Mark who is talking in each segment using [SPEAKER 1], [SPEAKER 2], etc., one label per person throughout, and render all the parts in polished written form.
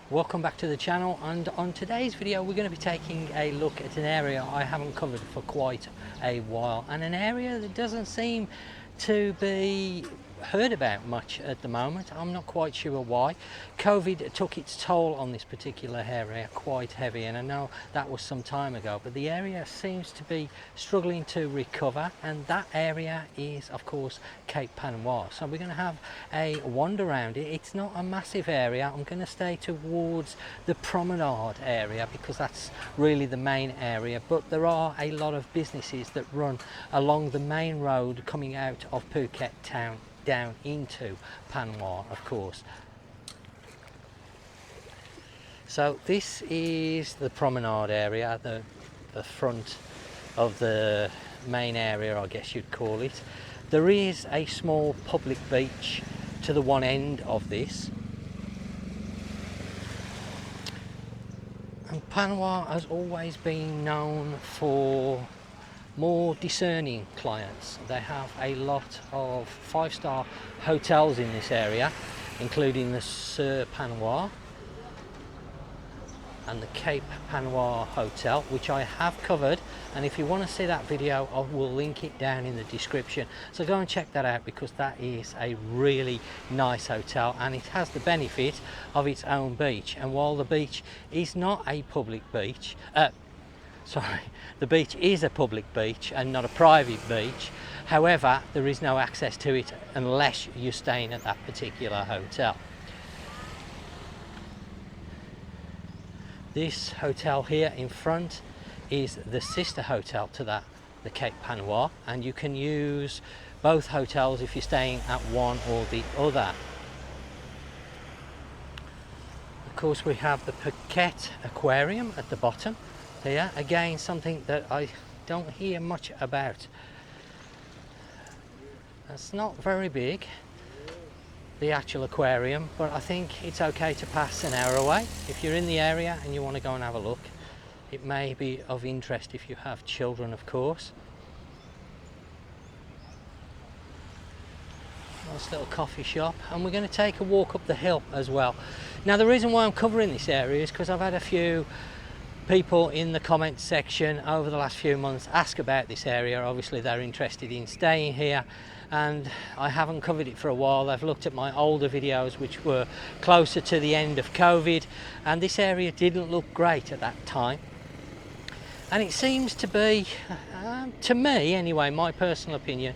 [SPEAKER 1] Welcome back to the channel, and on today's video we're going to be taking a look at an area I haven't covered for quite a while, and an area that doesn't seem to be heard about much at the moment. I'm not quite sure why. COVID took its toll on this particular area quite heavy, and I know that was some time ago, but the area seems to be struggling to recover, and that area is of course Cape Panwa. So we're going to have a wander around it. It's not a massive area. I'm going to stay towards the promenade area because that's really the main area, but there are a lot of businesses that run along the main road coming out of Phuket Town down into Panwa, of course. So this is the promenade area, the front of the main area, I guess you'd call it. There is a small public beach to the one end of this. And Panwa has always been known for more discerning clients. They have a lot of five-star hotels in this area, including the Panwa and the Cape Panwa Hotel, which I have covered, and if you want to see that video I will link it down in the description, so go and check that out because that is a really nice hotel and it has the benefit of its own beach. And while the beach is not a public beach, the beach is a public beach and not a private beach. However, there is no access to it unless you're staying at that particular hotel. This hotel here in front is the sister hotel to that, the Cape Panwa, and you can use both hotels if you're staying at one or the other. Of course, we have the Phuket aquarium at the bottom here, again something that I don't hear much about. It's not very big, the actual aquarium, but I think it's okay to pass an hour away. If you're in the area and you want to go and have a look, it may be of interest if you have children, of course. Nice little coffee shop, and we're going to take a walk up the hill as well. Now, the reason why I'm covering this area is because I've had a few people in the comment section over the last few months ask about this area. Obviously they're interested in staying here, and I haven't covered it for a while. They've looked at my older videos which were closer to the end of COVID, and this area didn't look great at that time, and it seems to be, to me anyway, my personal opinion,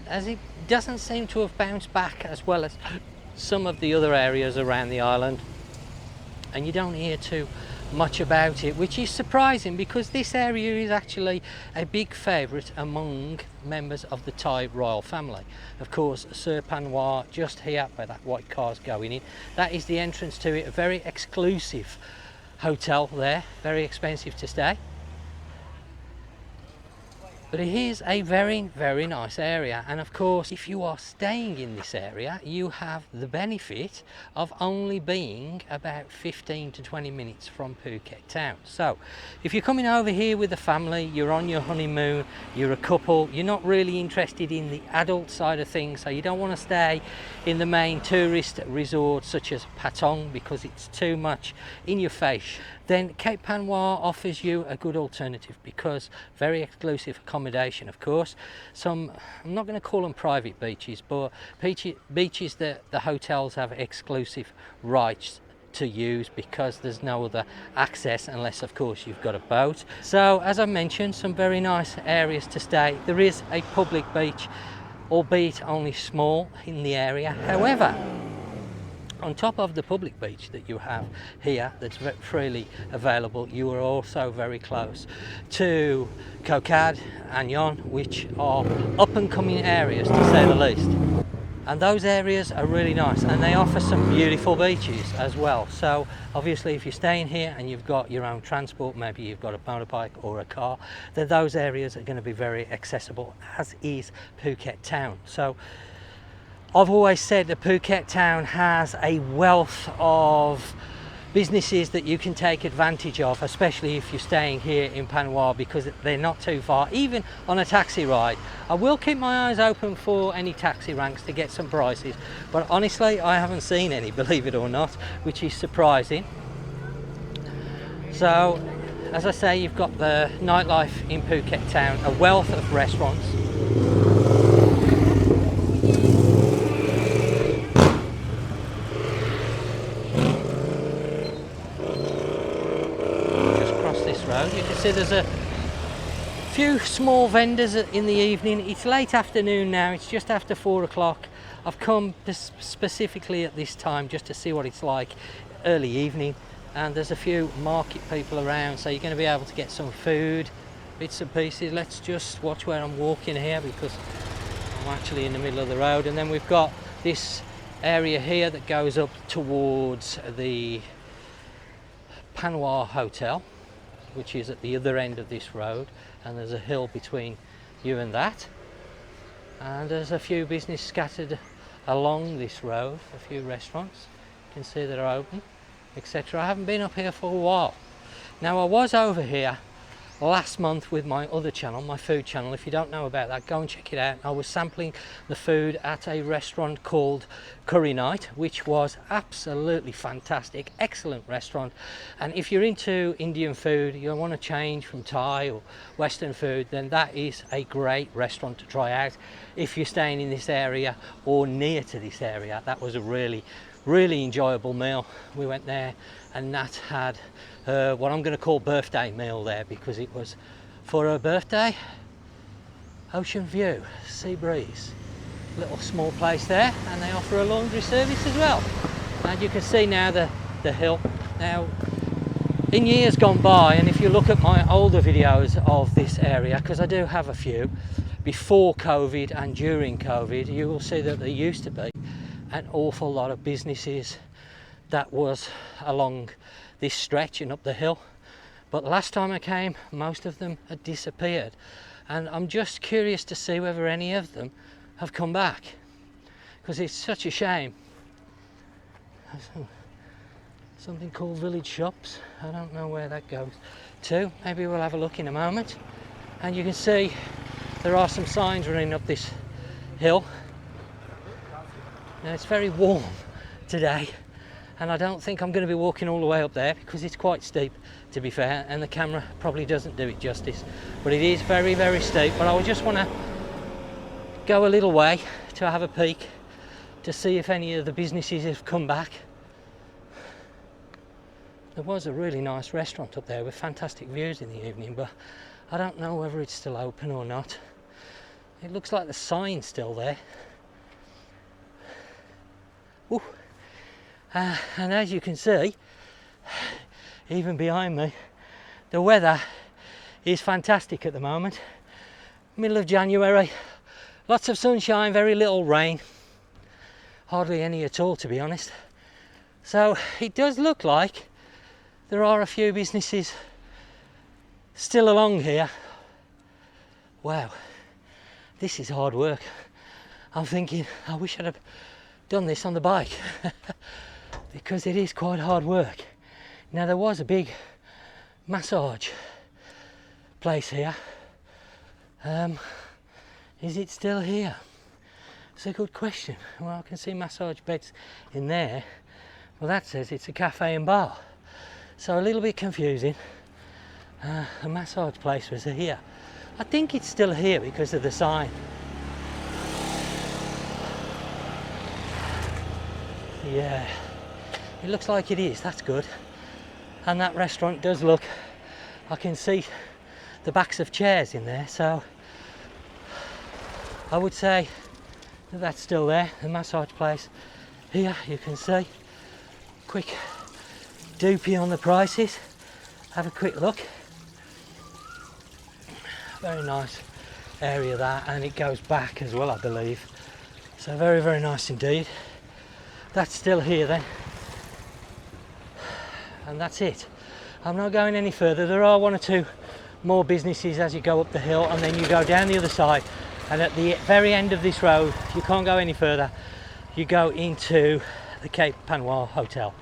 [SPEAKER 1] as it doesn't seem to have bounced back as well as some of the other areas around the island, and you don't hear too much about it, which is surprising because this area is actually a big favourite among members of the Thai royal family. Of course, Panwa, just here where that white car's going in, that is the entrance to it. A very exclusive hotel there, very expensive to stay, but it is a very nice area. And of course, if you are staying in this area, you have the benefit of only being about 15 to 20 minutes from Phuket Town. So if you're coming over here with a family, you're on your honeymoon, you're a couple, you're not really interested in the adult side of things, so you don't want to stay in the main tourist resorts such as Patong because it's too much in your face, then Cape Panwa offers you a good alternative because very exclusive accommodation, of course. Some, I'm not going to call them private beaches, but beaches that the hotels have exclusive rights to use because there's no other access unless of course you've got a boat. So as I mentioned, some very nice areas to stay. There is a public beach, albeit only small in the area. However, on top of the public beach that you have here that's freely available, you are also very close to Koh Kaew and Yon, which are up and coming areas to say the least. And those areas are really nice, and they offer some beautiful beaches as well. So obviously if you're staying here and you've got your own transport, maybe you've got a motorbike or a car, then those areas are going to be very accessible, as is Phuket Town. So I've always said that Phuket Town has a wealth of businesses that you can take advantage of, especially if you're staying here in Panwa, because they're not too far, even on a taxi ride. I will keep my eyes open for any taxi ranks to get some prices, but honestly I haven't seen any, believe it or not, which is surprising. So, as I say, you've got the nightlife in Phuket Town, a wealth of restaurants. Just cross this road. You can see there's a few small vendors in the evening. It's late afternoon now, it's just after 4 o'clock. I've come specifically at this time just to see what it's like early evening, and there's a few market people around, so you're going to be able to get some food, bits and pieces. Let's just watch where I'm walking here because I'm actually in the middle of the road. And then we've got this area here that goes up towards the Panwa Hotel, which is at the other end of this road, and there's a hill between you and that, and there's a few business scattered along this road, a few restaurants you can see that are open, etc. I haven't been up here for a while. Now, I was over here last month with my other channel, my food channel. If you don't know about that, go and check it out. I was sampling the food at a restaurant called Curry Night, which was absolutely fantastic, excellent restaurant. And if you're into Indian food, you want to change from Thai or Western food, then that is a great restaurant to try out if you're staying in this area or near to this area. That was a really enjoyable meal. We went there and Nat had what I'm going to call birthday meal there, because it was for her birthday. Ocean view, sea breeze, little small place there, and they offer a laundry service as well. And you can see now the hill. Now, in years gone by, and if you look at my older videos of this area, because I do have a few, before COVID and during COVID, you will see that there used to be an awful lot of businesses that was along this stretch and up the hill, but last time I came most of them had disappeared, and I'm just curious to see whether any of them have come back, because it's such a shame. Something called Village Shops, I don't know where that goes to. Maybe we'll have a look in a moment. And you can see there are some signs running up this hill. Now, it's very warm today, and I don't think I'm going to be walking all the way up there because it's quite steep, to be fair, and the camera probably doesn't do it justice, but it is very steep. But I would just want to go a little way to have a peek to see if any of the businesses have come back. There was a really nice restaurant up there with fantastic views in the evening, but I don't know whether it's still open or not. It looks like the sign's still there. Ooh. And as you can see, even behind me, the weather is fantastic at the moment. Middle of January, lots of sunshine, very little rain, hardly any at all, to be honest. So it does look like there are a few businesses still along here. Wow, this is hard work. I'm thinking I wish I'd have done this on the bike because it is quite hard work. Now, there was a big massage place here. Is it still here? It's a good question. Well, I can see massage beds in there. Well, that says it's a cafe and bar, so a little bit confusing. A massage place was here. I think it's still here because of the sign. Yeah, it looks like it is. That's good. And that restaurant does look, I can see the backs of chairs in there, so I would say that that's still there. The massage place here, you can see. Quick doopy on the prices. Have a quick look. Very nice area that, and it goes back as well, I believe. So very nice indeed. That's still here then, and that's it. I'm not going any further. There are one or two more businesses as you go up the hill, and then you go down the other side, and at the very end of this road, you can't go any further, you go into the Cape Panwa Hotel,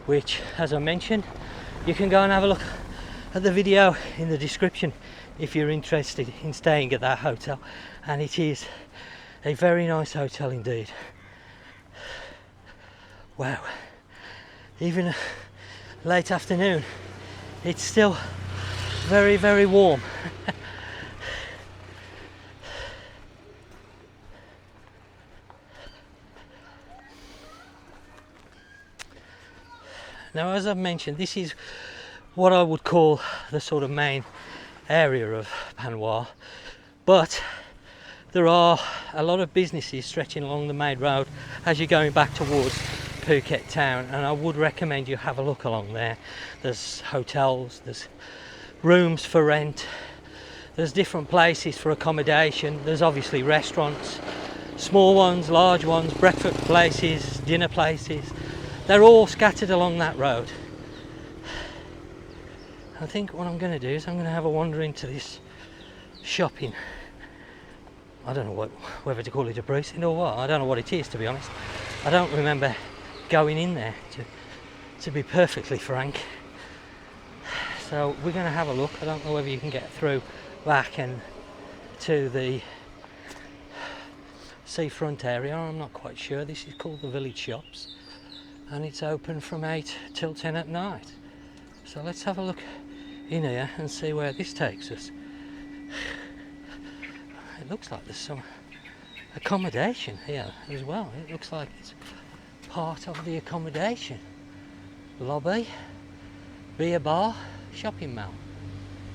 [SPEAKER 1] which, as I mentioned, you can go and have a look at the video in the description if you're interested in staying at that hotel. And it is a very nice hotel indeed. Wow, even late afternoon it's still very, very warm. Now, as I've mentioned, this is what I would call the sort of main area of Panwa, but there are a lot of businesses stretching along the main road as you're going back towards Phuket Town, and I would recommend you have a look along there. There's hotels, there's rooms for rent, there's different places for accommodation, there's obviously restaurants, small ones, large ones, breakfast places, dinner places. They're all scattered along that road. I think what I'm going to do is I'm going to have a wander into this shopping. I don't know whether to call it a precinct or what. I don't know what it is, to be honest. I don't remember going in there, to be perfectly frank. So we're going to have a look. I don't know whether you can get through back and to the seafront area. I'm not quite sure. This is called the Village Shops, and it's open from 8 till 10 at night. So let's have a look in here and see where this takes us. It looks like there's some accommodation here as well. It looks like it's part of the accommodation. Lobby, beer bar, shopping mall,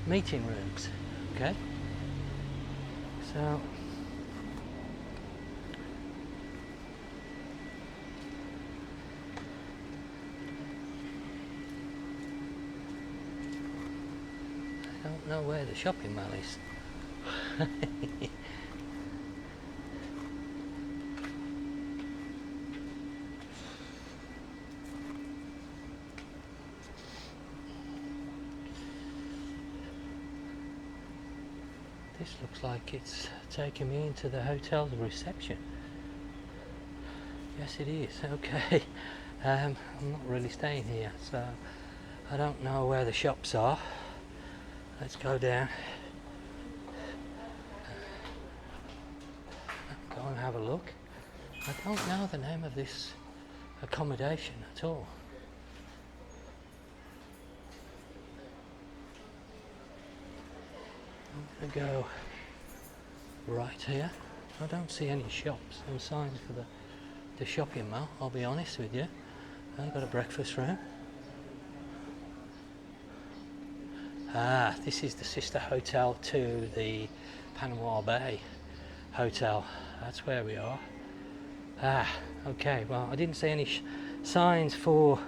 [SPEAKER 1] meeting rooms. Okay, so I don't know where the shopping mall is. This looks like it's taking me into the hotel's reception. Yes, it is. Okay. I'm not really staying here, so I don't know where the shops are. Let's go down. Go and have a look. I don't know the name of this accommodation at all. I'm going to go right here. I don't see any shops and signs for the shopping mall, I'll be honest with you. I've got a breakfast room. Ah, this is the sister hotel to the Panwa Bay Hotel. That's where we are. Ah, okay. Well, I didn't see any signs for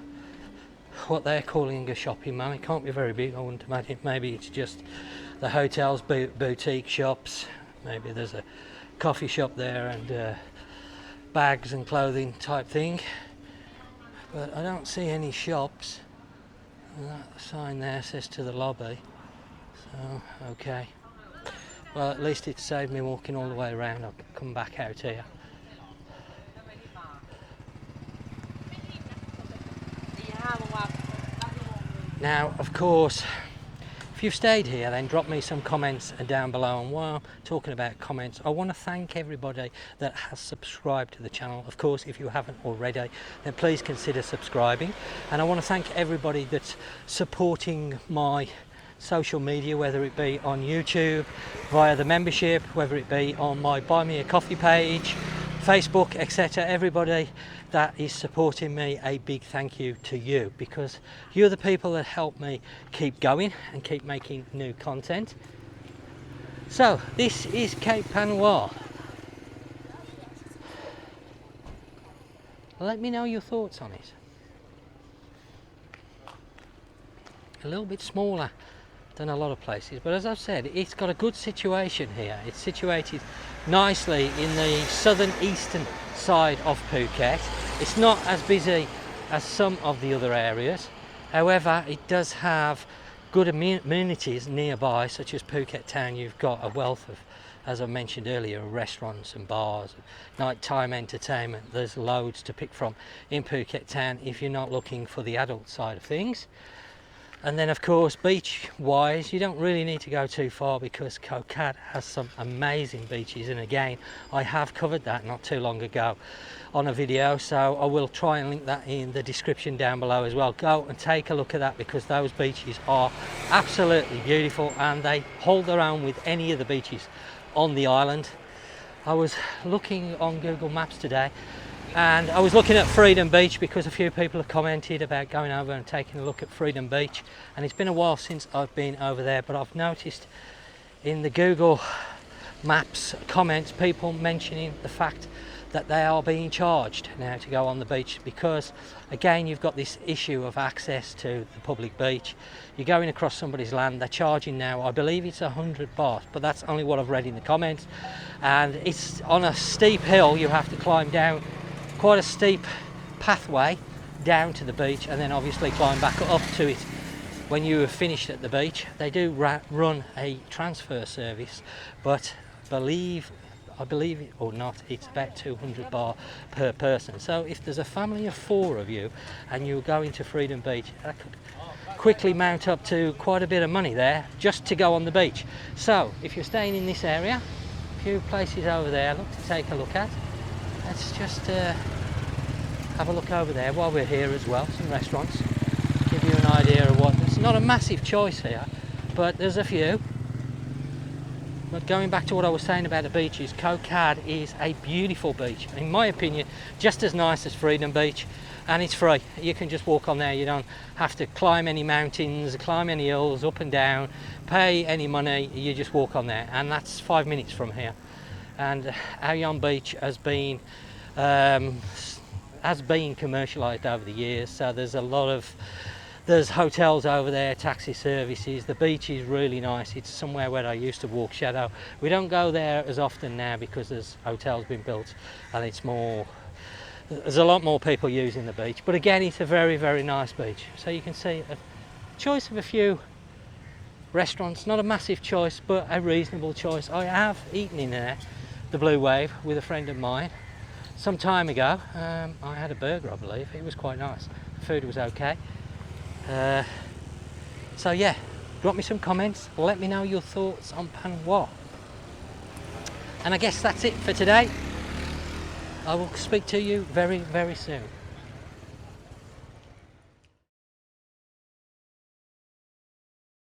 [SPEAKER 1] what they're calling a shopping mall. It can't be very big, I wouldn't imagine. Maybe it's just the hotel's boutique shops. Maybe there's a coffee shop there and bags and clothing type thing. But I don't see any shops. And that sign there says to the lobby. So, okay. Well, at least it saved me walking all the way around. I'll come back out here. Now, of course, if you've stayed here, then drop me some comments down below. And while I'm talking about comments, I want to thank everybody that has subscribed to the channel. Of course, if you haven't already, then please consider subscribing. And I want to thank everybody that's supporting my social media, whether it be on YouTube, via the membership, whether it be on my Buy Me a Coffee page, Facebook, etc. Everybody that is supporting me, a big thank you to you, because you're the people that help me keep going and keep making new content. So this is Cape Panwa. Let me know your thoughts on it. A little bit smaller than a lot of places, but as I've said, it's got a good situation here. It's situated nicely in the southern eastern side of Phuket. It's not as busy as some of the other areas, however it does have good amenities nearby, such as Phuket Town. You've got a wealth of, as I mentioned earlier, restaurants and bars, nighttime entertainment. There's loads to pick from in Phuket Town if you're not looking for the adult side of things. And then of course, beach wise, you don't really need to go too far because Koh Kaew has some amazing beaches, and again I have covered that not too long ago on a video, so I will try and link that in the description down below as well. Go and take a look at that because those beaches are absolutely beautiful and they hold their own with any of the beaches on the island. I was looking on Google Maps today and I was looking at Freedom Beach because a few people have commented about going over and taking a look at Freedom Beach, and it's been a while since I've been over there, but I've noticed in the Google Maps comments people mentioning the fact that they are being charged now to go on the beach because again you've got this issue of access to the public beach. You're going across somebody's land, they're charging now, I believe it's 100 baht, but that's only what I've read in the comments, and it's on a steep hill. You have to climb down quite a steep pathway down to the beach and then obviously climb back up to it when you have finished at the beach. They do run a transfer service, but I believe it or not, it's about 200 baht per person. So if there's a family of 4 of you and you're going to Freedom Beach, that could quickly mount up to quite a bit of money there just to go on the beach. So if you're staying in this area, a few places over there look to take a look at. Let's just have a look over there while we're here as well. Some restaurants, give you an idea of what. It's not a massive choice here, but there's a few. But going back to what I was saying about the beaches, Koh Kaew is a beautiful beach, in my opinion, just as nice as Freedom Beach, and it's free. You can just walk on there. You don't have to climb any mountains, climb any hills, up and down, pay any money. You just walk on there, and that's 5 minutes from here. And Ayon Beach has been commercialised over the years, so there's hotels over there, taxi services. The beach is really nice. It's somewhere where I used to walk shadow. We don't go there as often now because there's hotels been built and there's a lot more people using the beach, but again it's a very, very nice beach. So you can see a choice of a few restaurants, not a massive choice but a reasonable choice. I have eaten in there, the Blue Wave, with a friend of mine some time ago. I had a burger, I believe. It was quite nice. The food was okay. So yeah, drop me some comments, let me know your thoughts on Panwa. And I guess that's it for today. I will speak to you very, very soon.